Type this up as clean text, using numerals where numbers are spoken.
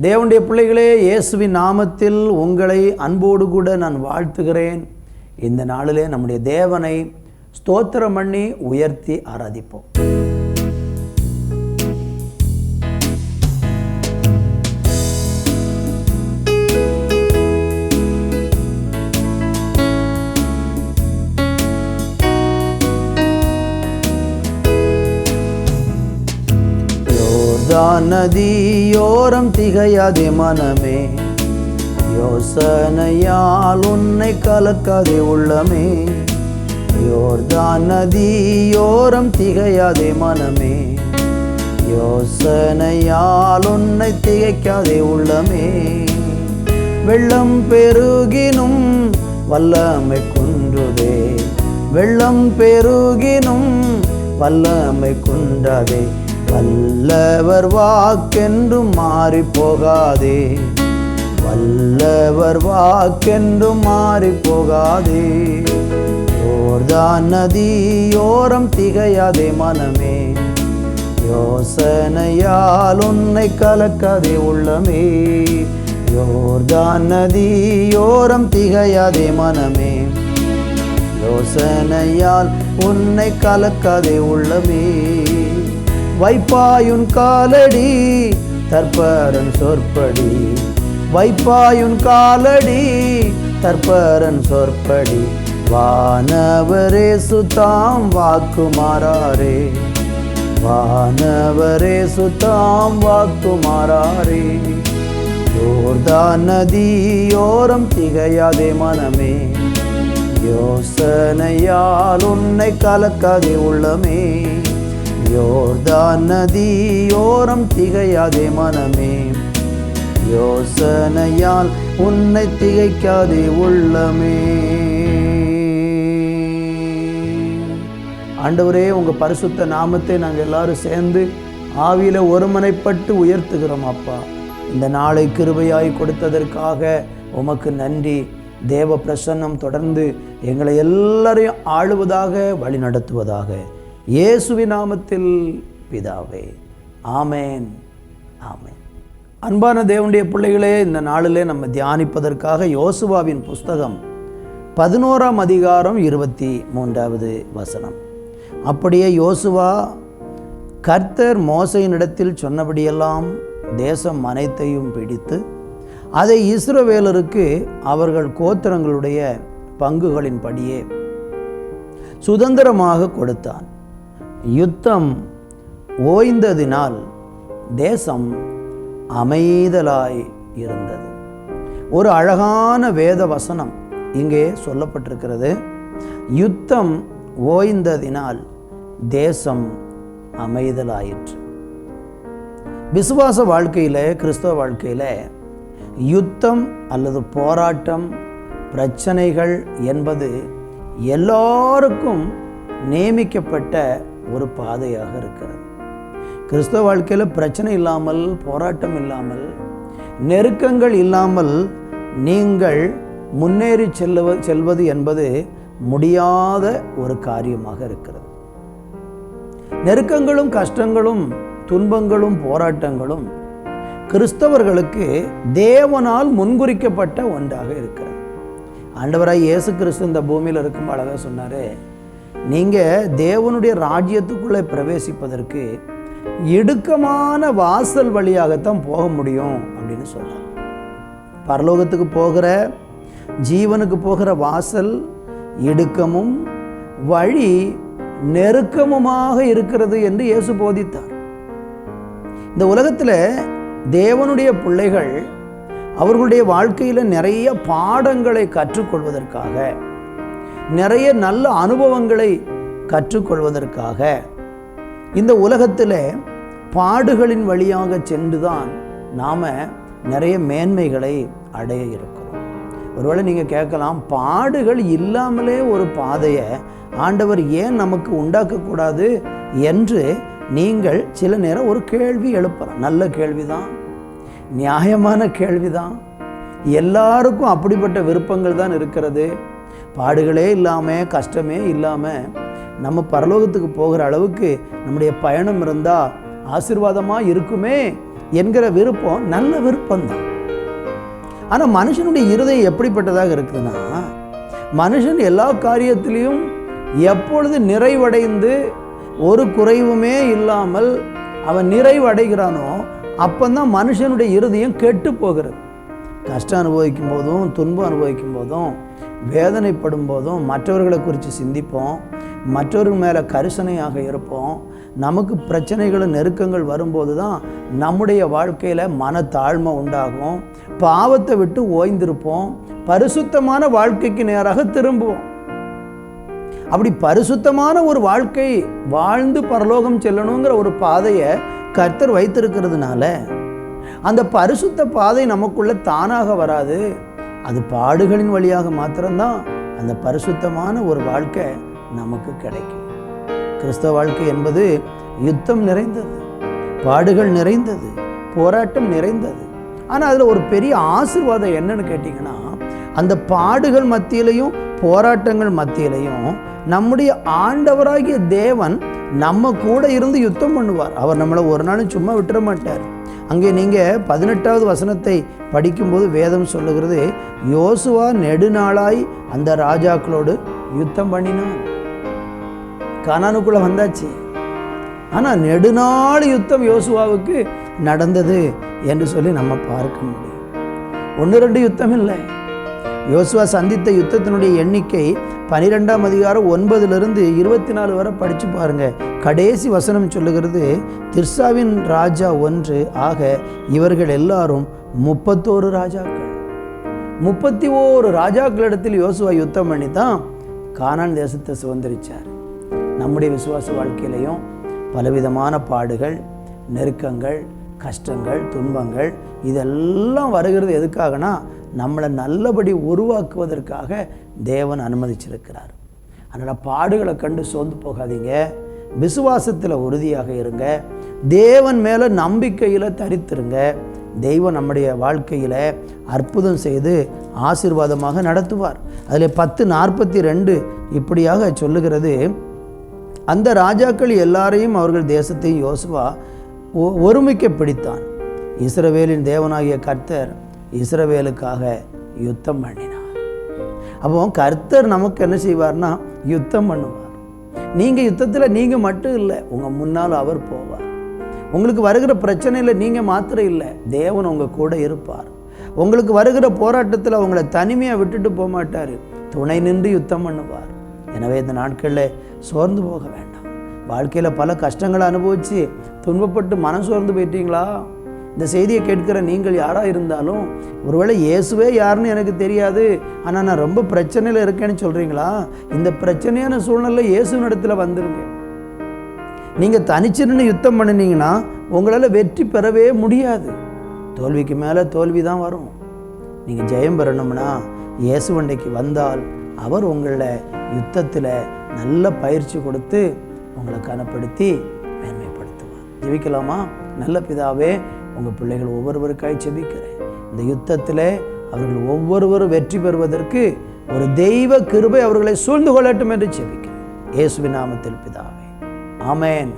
தேவனுடைய பிள்ளைகளே, இயேசுவின் நாமத்தில் உங்களை அன்போடு கூட நான் வாழ்த்துகிறேன். இந்த நாளிலே நம்முடைய தேவனை ஸ்தோத்திரம் பண்ணி உயர்த்தி ஆராதிப்போம். நதியோரம் திகையாதே மனமே, யோசனையால் உன்னை கலக்காதே உள்ளமே. யோர்தான் நதியோரம் திகையாதே மனமே, யோசனையால் உன்னை திகைக்காதே உள்ளமே. வெள்ளம் பெருகினும் வல்லமை குன்றுதே, வெள்ளம் பெருகினும் வல்லமை குன்றாதே. வல்லவர் வாக்கென்றும் மாறி போகாதே, வல்லவர் வாக்கென்றும் மாறி போகாதே. யோர்தான் நதியோரம் திகையாதே மனமே, யோசனையால் உன்னை கலக்காதே உள்ளமே. யோர்தான் நதியோரம் திகையாதே மனமே, யோசனையால் உன்னை கலக்காதே உள்ளமே. வைப்பாயுன் காலடி தற்பரன் சொற்படி, வைப்பாயுன் காலடி தற்பரன் சொற்படி. வானவரே சுத்தாம் வாக்குமாறாரே, வானவரே சுத்தாம் வாக்குமாறாரே. யோர்தான் நதியோரம் திகையாதே மனமே, யோசனையால் உன்னை கலக்காதே உள்ளமே. யோர்தான் நதியோரம் திகையாதே மனமே, யோசனையால் உன்னை திகைக்காதே உள்ளமே. ஆண்டவரே, உங்கள் பரிசுத்த நாமத்தை நாங்கள் எல்லாரும் சேர்ந்து ஆவியில் ஒருமனைப்பட்டு உயர்த்துகிறோம். அப்பா, இந்த நாளை கிருபையாய் கொடுத்ததற்காக உமக்கு நன்றி. தேவ பிரசன்னம் தொடர்ந்து எங்களை எல்லாரையும் ஆளுவதாக, வழி நடத்துவதாக. இயேசுவின் நாமத்தில் பிதாவே, ஆமேன், ஆமேன். அன்பான தேவனுடைய பிள்ளைகளே, இந்த நாளிலே நம்ம தியானிப்பதற்காக யோசுவாவின் புஸ்தகம் 11ஆம் அதிகாரம் 23வது வசனம். அப்படியே யோசுவா கர்த்தர் மோசேயினிடத்தில் சொன்னபடியெல்லாம் தேசம் அனைத்தையும் பிடித்து அதை இஸ்ரவேலருக்கு அவர்கள் கோத்திரங்களுடைய பங்குகளின்படியே சுதந்திரமாக கொடுத்தான். யுத்தம் ஓய்ந்ததினால் தேசம் அமைதலாய் இருந்தது. ஒரு அழகான வேத வசனம் இங்கே சொல்லப்பட்டிருக்கிறது. யுத்தம் ஓய்ந்ததினால் தேசம் அமைதலாயிற்று. விசுவாச வாழ்க்கையில், கிறிஸ்தவ வாழ்க்கையில் யுத்தம் அல்லது போராட்டம், பிரச்சனைகள் என்பது எல்லாருக்கும் நியமிக்கப்பட்ட ஒரு பாதையாக இருக்கிறது. கிறிஸ்தவ வாழ்க்கையில் பிரச்சனை இல்லாமல், போராட்டம் இல்லாமல், நெருக்கங்கள் இல்லாமல் நீங்கள் முன்னேறி செல்வது என்பது முடியாத ஒரு காரியமாக இருக்கிறது. நெருக்கங்களும் கஷ்டங்களும் துன்பங்களும் போராட்டங்களும் கிறிஸ்தவர்களுக்கு தேவனால் முன்குறிக்கப்பட்ட ஒன்றாக இருக்கிறது. ஆண்டவராய் இயேசு கிறிஸ்து இந்த பூமியில் இருக்கும் அழகாக சொன்னார், நீங்கள் தேவனுடைய ராஜ்யத்துக்குள்ளே பிரவேசிப்பதற்கு இடுக்கமான வாசல் வழியாகத்தான் போக முடியும் அப்படின்னு சொன்னார். பரலோகத்துக்கு போகிற, ஜீவனுக்கு போகிற வாசல் இடுக்கமும் வழி நெருக்கமுமாக இருக்கிறது என்று இயேசு போதித்தார். இந்த உலகத்தில் தேவனுடைய பிள்ளைகள் அவர்களுடைய வாழ்க்கையில் நிறைய பாடங்களை கற்றுக்கொள்வதற்காக, நிறைய நல்ல அனுபவங்களை கற்றுக்கொள்வதற்காக இந்த உலகத்தில் பாடுகளின் வழியாக சென்றுதான் நாம் நிறைய மேன்மைகளை அடைய இருக்கிறோம். ஒருவேளை நீங்கள் கேட்கலாம், பாடுகள் இல்லாமலே ஒரு பாதையை ஆண்டவர் ஏன் நமக்கு உண்டாக்கக்கூடாது என்று நீங்கள் சில நேரம் ஒரு கேள்வி எழுப்பலாம். நல்ல கேள்விதான், நியாயமான கேள்விதான். எல்லாருக்கும் அப்படிப்பட்ட விருப்பங்கள் தான் இருக்கிறது. பாடுகளே இல்லாமல், கஷ்டமே இல்லாமல் நம்ம பரலோகத்துக்கு போகிற அளவுக்கு நம்முடைய பயணம் இருந்தால் ஆசீர்வாதமாக இருக்குமே என்கிற விருப்பம் நல்ல விருப்பம்தான். ஆனால் மனுஷனுடைய இருதயம் எப்படிப்பட்டதாக இருக்குதுன்னா, மனுஷன் எல்லா காரியத்திலையும் எப்பொழுது நிறைவடைந்து ஒரு குறைவுமே இல்லாமல் அவன் நிறைவடைகிறானோ அப்போதான் மனுஷனுடைய இருதயம் கெட்டு போகிறது. கஷ்டம் அனுபவிக்கும் போதும் துன்பம் அனுபவிக்கும் போதும் வேதனைப்படும் போதும் மற்றவர்களை குறித்து சிந்திப்போம், மற்றவர்கள் மேலே கரிசனையாக இருப்போம். நமக்கு பிரச்சனைகள் நெருக்கங்கள் வரும்போது தான் நம்முடைய வாழ்க்கையில் மனத்தாழ்மை உண்டாகும், பாவத்தை விட்டு ஓய்ந்திருப்போம், பரிசுத்தமான வாழ்க்கைக்கு நேராக திரும்புவோம். அப்படி பரிசுத்தமான ஒரு வாழ்க்கை வாழ்ந்து பரலோகம் செல்லணுங்கிற ஒரு பாதையை கர்த்தர் வைத்திருக்கிறதுனால அந்த பரிசுத்த பாதை நமக்குள்ள தானாக வராது. அது பாடுகளின் வழியாக மாத்திரம்தான் அந்த பரிசுத்தமான ஒரு வாழ்க்கை நமக்கு கிடைக்கும். கிறிஸ்தவ வாழ்க்கை என்பது யுத்தம் நிறைந்தது, பாடுகள் நிறைந்தது, போராட்டம் நிறைந்தது. ஆனால் அதில் ஒரு பெரிய ஆசீர்வாதம் என்னன்னு கேட்டிங்கன்னா, அந்த பாடுகள் மத்தியிலையும் போராட்டங்கள் மத்தியிலையும் நம்முடைய ஆண்டவராகிய தேவன் நம்ம கூட இருந்து யுத்தம் பண்ணுவார். அவர் நம்மளை ஒரு நாளும் சும்மா விட்டுற மாட்டார். அங்கே நீங்கள் 18வது வசனத்தை படிக்கும்போது வேதம் சொல்லுகிறது, யோசுவா நெடுநாளாய் அந்த ராஜாக்களோடு யுத்தம் பண்ணினான். கானானுக்குள்ளே வந்தாச்சு, ஆனால் நெடுநாள் யுத்தம் யோசுவாவுக்கு நடந்தது என்று சொல்லி நம்ம பார்க்க முடியும். 1-2 யுத்தம் இல்லை. யோசுவா சந்தித்த யுத்தத்தினுடைய எண்ணிக்கை 12ஆம் அதிகாரம் 9லிருந்து 24 வரை படித்து பாருங்க. கடைசி வசனம் சொல்லுகிறது, திர்சாவின் ராஜா 1 ஆக இவர்கள் எல்லாரும் 31 ராஜாக்கள். 31 ராஜாக்களிடத்தில் யோசுவா யுத்தம் பண்ணி தான் கானான் தேசத்தை சுதந்திரிச்சார். நம்முடைய விசுவாச வாழ்க்கையிலையும் பலவிதமான பாடுகள், நெருக்கங்கள், கஷ்டங்கள், துன்பங்கள் இதெல்லாம் வருகிறது எதுக்காகனா நம்மளை நல்லபடி உருவாக்குவதற்காக தேவன் அனுமதிச்சிருக்கிறார். அதனால் பாடுகளை கண்டு சோர்ந்து போகாதீங்க, விசுவாசத்தில் உறுதியாக இருங்க, தேவன் மேலே நம்பிக்கையில் தரித்திருங்க. தெய்வம் நம்முடைய வாழ்க்கையில் அற்புதம் செய்து ஆசீர்வாதமாக நடத்துவார். அதில் 10:42 இப்படியாக சொல்லுகிறது, அந்த ராஜாக்கள் எல்லாரையும் அவர்கள் தேசத்தையும் யோசுவா ஒருமிக்க பிடித்தான். இஸ்ரவேலின் தேவனாகிய கர்த்தர் இஸ்ரவேலுக்காக யுத்தம் பண்ணினார். அப்போ கர்த்தர் நமக்கு என்ன செய்வார்னா யுத்தம் பண்ணுவார். நீங்கள் யுத்தத்தில் நீங்கள் மட்டும் இல்லை, உங்கள் முன்னால் அவர் போவார். உங்களுக்கு வருகிற பிரச்சனையில் நீங்கள் மாத்திரம் இல்லை, தேவன் உங்கள் கூட இருப்பார். உங்களுக்கு வருகிற போராட்டத்தில் உங்களை தனிமையாக விட்டுட்டு போக மாட்டார், துணை நின்று யுத்தம் பண்ணுவார். எனவே இந்த நாட்களில் சோர்ந்து போக வேண்டாம். வாழ்க்கையில் பல கஷ்டங்களை அனுபவித்து துன்பப்பட்டு மனம் சோர்ந்து போயிட்டீங்களா? இந்த செய்தியை கேட்கிற நீங்கள் யாராக இருந்தாலும், ஒருவேளை இயேசுவே யாருன்னு எனக்கு தெரியாது, ஆனால் நான் ரொம்ப பிரச்சனையில் இருக்கேன்னு சொல்கிறீங்களா? இந்த பிரச்சனையான சூழ்நிலை இயேசுவின் இடத்துல வந்துருங்க. நீங்கள் தனிச்சிருந்து யுத்தம் பண்ணினீங்கன்னா உங்களால் வெற்றி பெறவே முடியாது. தோல்விக்கு மேலே தோல்வி தான் வரும். நீங்கள் ஜெயம் பெறணும்னா இயேசுவண்டைக்கு வந்தால் அவர் உங்களை யுத்தத்தில் நல்ல பயிற்சி கொடுத்து உங்களை கனப்படுத்தி மேன்மைப்படுத்துவார். ஜெபிக்கலாமா? நல்ல பிதாவே, உங்கள் பிள்ளைகள் ஒவ்வொருவருக்காய் ஜெபிக்கிறேன். இந்த யுத்தத்தில் அவர்கள் ஒவ்வொருவரும் வெற்றி பெறுவதற்கு ஒரு தெய்வ கிருபை அவர்களை சூழ்ந்து கொள்ளட்டும் என்று ஜெபிக்கிறேன். இயேசுவின் நாமத்தில் பிதாவே, ஆமென்.